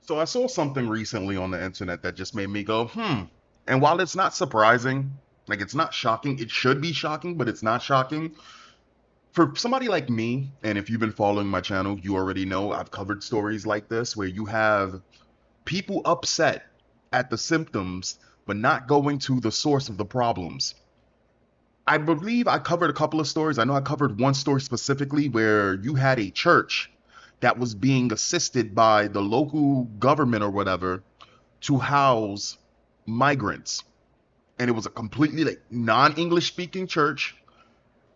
So I saw something recently on the internet that just made me go, hmm. And while it's not surprising, like it's not shocking, it should be shocking, but it's not shocking. For somebody like me, and if you've been following my channel, you already know I've covered stories like this where you have people upset at the symptoms, but not going to the source of the problems. I believe I covered a couple of stories. I know I covered one story specifically where you had a church that was being assisted by the local government or whatever to house migrants. And it was a completely like non-English speaking church,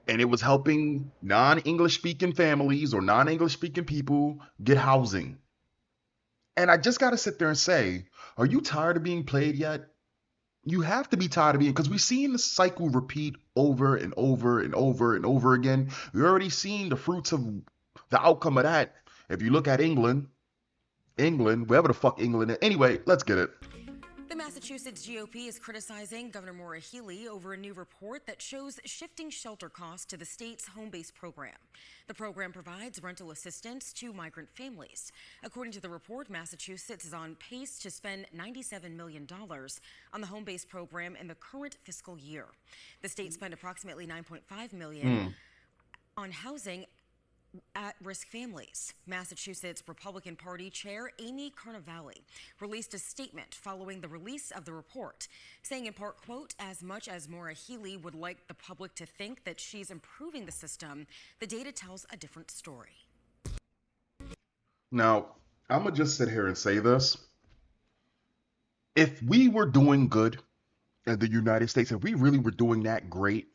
and it was helping non-English speaking families or non-English speaking people get housing. And I just got to sit there and say, are you tired of being played yet? You have to be tired of being, because we've seen the cycle repeat over and over and over and over again. We've already seen the fruits of the outcome of that. If you look at England, wherever the fuck England is. Anyway, let's get it. The Massachusetts GOP is criticizing Governor Maura Healey over a new report that shows shifting shelter costs to the state's home-based program. The program provides rental assistance to migrant families. According to the report, Massachusetts is on pace to spend $97 million on the home-based program in the current fiscal year. The state spent approximately $9.5 million on housing at-risk families. Massachusetts Republican Party Chair Amy Carnevale released a statement following the release of the report, saying in part, quote, "As much as Maura Healey would like the public to think that she's improving the system, the data tells a different story." Now, I'm going to just sit here and say this. If we were doing good in the United States, if we really were doing that great,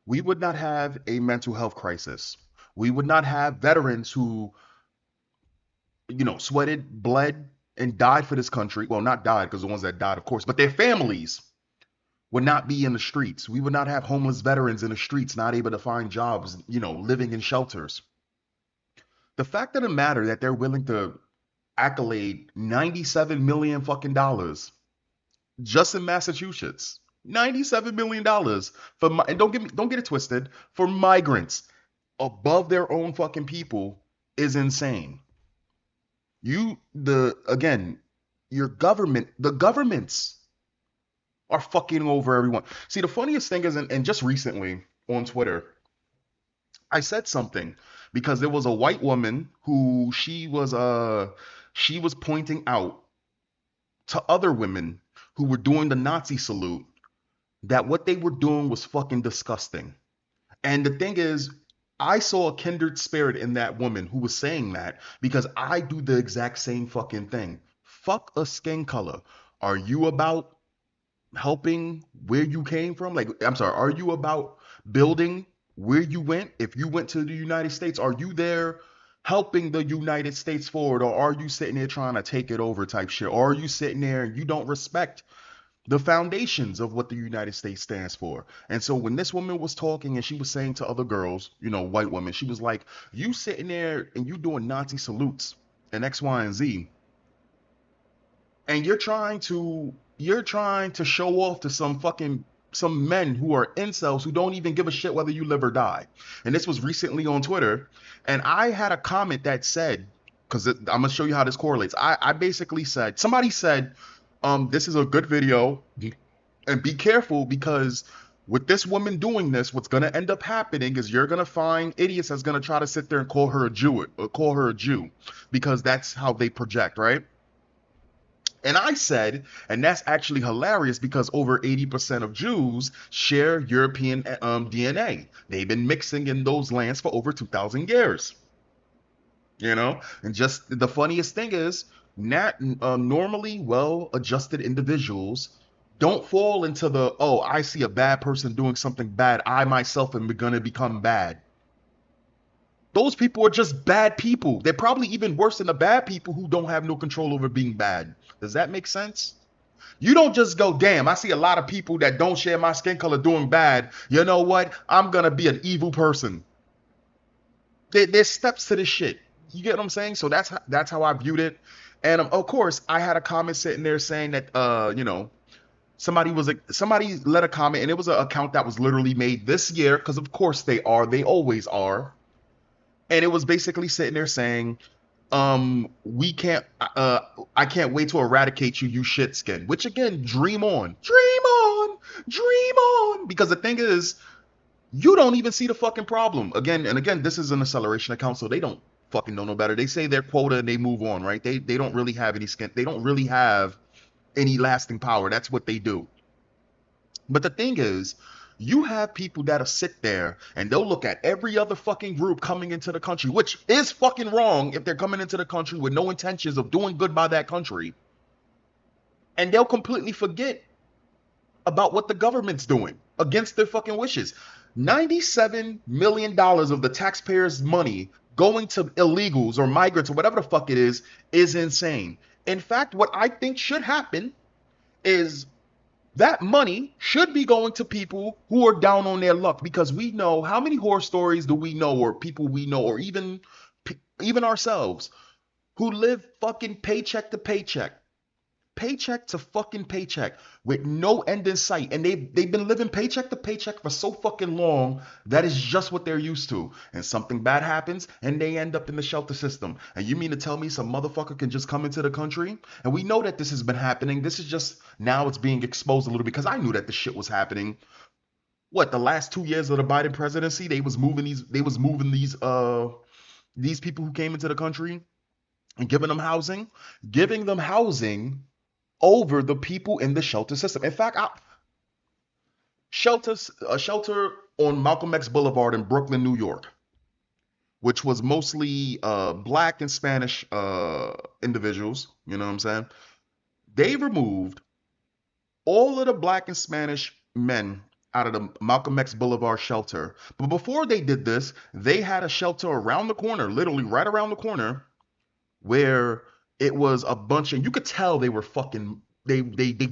we would not have a mental health crisis. We would not have veterans who, sweated, bled, and died for this country. Well, not died, because the ones that died, of course, but their families would not be in the streets. We would not have homeless veterans in the streets, not able to find jobs, living in shelters. The fact of the matter that they're willing to accolade 97 million fucking dollars just in Massachusetts. $97 million for and don't get it twisted, for migrants above their own fucking people is insane. Again, your government, the governments are fucking over everyone. See, the funniest thing is, and just recently on Twitter, I said something because there was a white woman who she was pointing out to other women who were doing the Nazi salute that what they were doing was fucking disgusting. And the thing is, I saw a kindred spirit in that woman who was saying that because I do the exact same fucking thing. Fuck a skin color. Are you about helping where you came from? Like, I'm sorry, are you about building where you went? If you went to the United States, are you there helping the United States forward? Or are you sitting there trying to take it over type shit? Or are you sitting there and you don't respect the foundations of what the United States stands for? And so when this woman was talking and she was saying to other girls, white women, she was like, you sitting there and you doing Nazi salutes and X, Y, and Z, and you're trying to show off to some men who are incels who don't even give a shit whether you live or die. And this was recently on Twitter, and I had a comment that said, because I'm gonna show you how this correlates. I basically said, somebody said, this is a good video, and be careful because with this woman doing this, what's gonna end up happening is you're gonna find idiots that's gonna try to sit there and call her a Jew, because that's how they project, right? And I said, and that's actually hilarious because over 80% of Jews share European DNA. They've been mixing in those lands for over 2,000 years. And just the funniest thing is, not normally well-adjusted individuals don't fall into the, oh, I see a bad person doing something bad, I myself am gonna become bad. Those people are just bad people. They're probably even worse than the bad people who don't have no control over being bad. Does that make sense? You don't just go, damn, I see a lot of people that don't share my skin color doing bad. You know what? I'm going to be an evil person. There's steps to this shit. You get what I'm saying? So that's how I viewed it. And of course, I had a comment sitting there saying that, somebody let a comment, and it was an account that was literally made this year, because of course they always are. And it was basically sitting there saying, we can't I can't wait to eradicate you, you shit skin. Which again, dream on. Dream on. Dream on. Because the thing is, you don't even see the fucking problem. Again and again, this is an acceleration account, so they don't fucking know no better. They say their quota and they move on, right? They don't really have any skin. They don't really have any lasting power. That's what they do. But the thing is, you have people that'll sit there and they'll look at every other fucking group coming into the country, which is fucking wrong if they're coming into the country with no intentions of doing good by that country. And they'll completely forget about what the government's doing against their fucking wishes. $97 million of the taxpayers' money going to illegals or migrants or whatever the fuck it is insane. In fact, what I think should happen is that money should be going to people who are down on their luck, because we know how many horror stories do we know, or people we know, or even ourselves, who live fucking paycheck to fucking paycheck with no end in sight, and they've been living paycheck to paycheck for so fucking long that is just what they're used to. And something bad happens and they end up in the shelter system. And you mean to tell me some motherfucker can just come into the country? And we know that this has been happening. This is just now it's being exposed a little bit, because I knew that this shit was happening. What, the last 2 years of the Biden presidency, they was moving these people who came into the country and giving them housing over the people in the shelter system. In fact, a shelter on Malcolm X Boulevard in Brooklyn, New York, which was mostly black and Spanish individuals. You know what I'm saying? They removed all of the black and Spanish men out of the Malcolm X Boulevard shelter. But before they did this, they had a shelter around the corner, literally right around the corner, where it was a bunch, and you could tell they were fucking they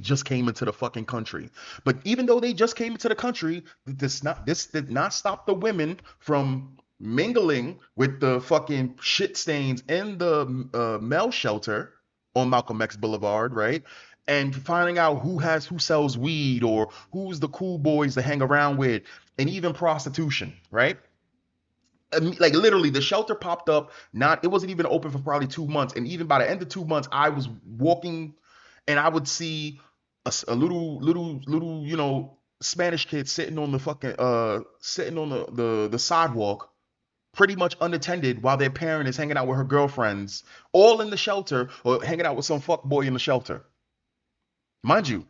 just came into the fucking country. But even though they just came into the country, this did not stop the women from mingling with the fucking shit stains in the male shelter on Malcolm X Boulevard, right? And finding out who sells weed, or who's the cool boys to hang around with, and even prostitution, right? Like literally, the shelter popped up, not it wasn't even open for probably 2 months, and even by the end of 2 months I was walking and I would see a little Spanish kid sitting on the fucking sitting on the sidewalk, pretty much unattended, while their parent is hanging out with her girlfriends, all in the shelter, or hanging out with some fuck boy in the shelter. Mind you,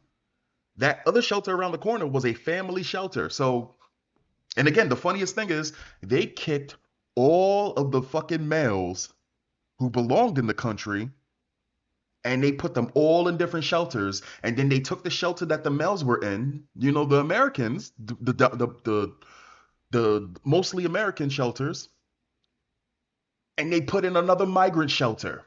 that other shelter around the corner was a family shelter. So, and again, the funniest thing is they kicked all of the fucking males who belonged in the country, and they put them all in different shelters. And then they took the shelter that the males were in, the Americans, the mostly American shelters, and they put in another migrant shelter.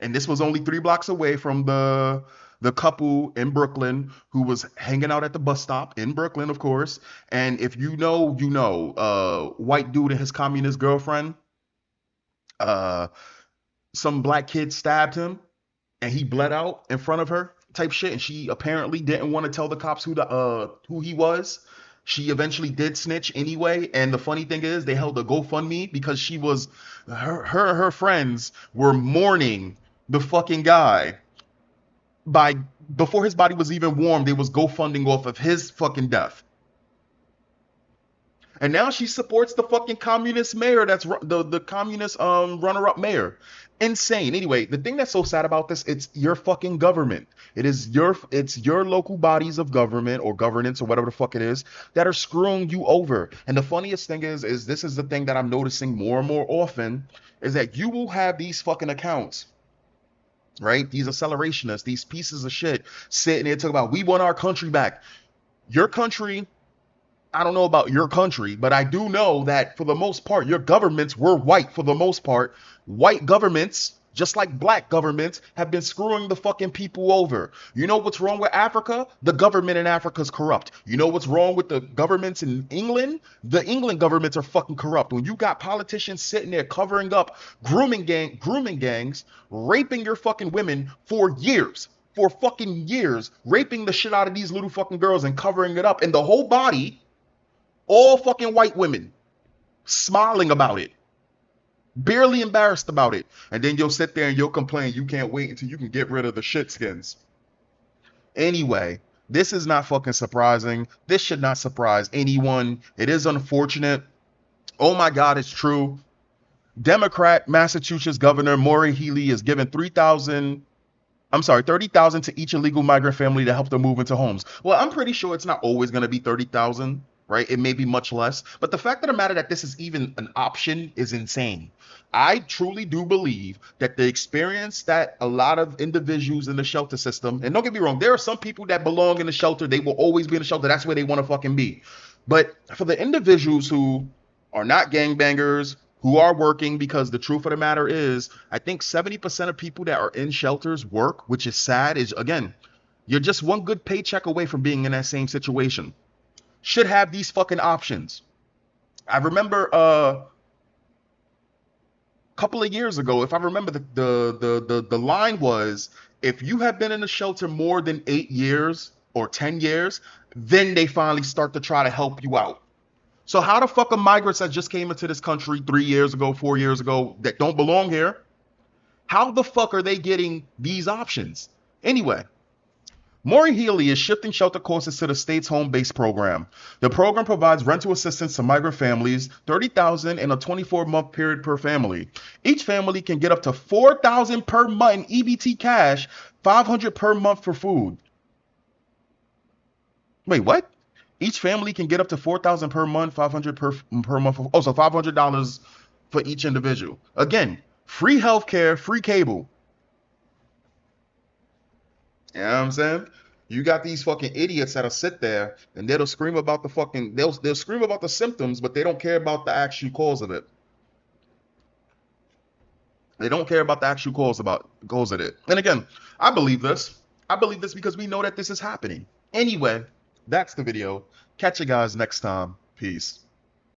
And this was only 3 blocks away from the couple in Brooklyn who was hanging out at the bus stop in Brooklyn, of course. And if you know, you know, white dude and his communist girlfriend, uh, some black kid stabbed him and he bled out in front of her, type shit. And she apparently didn't want to tell the cops who he was. She eventually did snitch anyway. And the funny thing is, they held a GoFundMe because her friends were mourning the fucking guy. By Before his body was even warm, they was GoFunding off of his fucking death. And now she supports the fucking communist mayor, that's the communist runner-up mayor. Insane. Anyway, the thing that's so sad about this, it's your fucking government. It's your local bodies of government or governance or whatever the fuck it is that are screwing you over. And the funniest thing is this is the thing that I'm noticing more and more often, is that you will have these fucking accounts, right? These accelerationists, these pieces of shit sitting there talking about, we want our country back. Your country, I don't know about your country, but I do know that for the most part, your governments were white for the most part. White governments, just like black governments, have been screwing the fucking people over. You know what's wrong with Africa? The government in Africa is corrupt. You know what's wrong with the governments in England? The England governments are fucking corrupt. When you got politicians sitting there covering up grooming gangs, raping your fucking women for years. For fucking years, raping the shit out of these little fucking girls and covering it up, and the whole body, all fucking white women, smiling about it. Barely embarrassed about it. And then you'll sit there and you'll complain you can't wait until you can get rid of the shitskins. Anyway, this is not fucking surprising. This should not surprise anyone. It is unfortunate. Oh my God, it's true. Democrat Massachusetts Governor Maureen Healey is giving 30,000 to each illegal migrant family to help them move into homes. Well, I'm pretty sure it's not always going to be 30,000, right? It may be much less. But the fact of the matter that this is even an option is insane. I truly do believe that the experience that a lot of individuals in the shelter system, and don't get me wrong, there are some people that belong in the shelter. They will always be in the shelter. That's where they want to fucking be. But for the individuals who are not gangbangers, who are working, because the truth of the matter is, I think 70% of people that are in shelters work, which is sad, is again, you're just one good paycheck away from being in that same situation. Should have these fucking options. I remember couple of years ago, if I remember, the line was, if you have been in a shelter more than 8 years or 10 years, then they finally start to try to help you out. So how the fuck are migrants that just came into this country 3 years ago, 4 years ago, that don't belong here? How the fuck are they getting these options? Anyway, Maureen Healey is shifting shelter costs to the state's home-based program. The program provides rental assistance to migrant families, 30,000 in a 24-month period per family. Each family can get up to 4,000 per month in EBT cash, 500 per month for food. Wait, what? Each family can get up to 4,000 per month, 500 per month. Oh, so $500 for each individual. Again, free healthcare, free cable. You know what I'm saying? You got these fucking idiots that'll sit there and they'll scream about the fucking they'll scream about the symptoms, but they don't care about the actual cause of it. They don't care about the actual cause of it. And again, I believe this. I believe this because we know that this is happening. Anyway, that's the video. Catch you guys next time. Peace.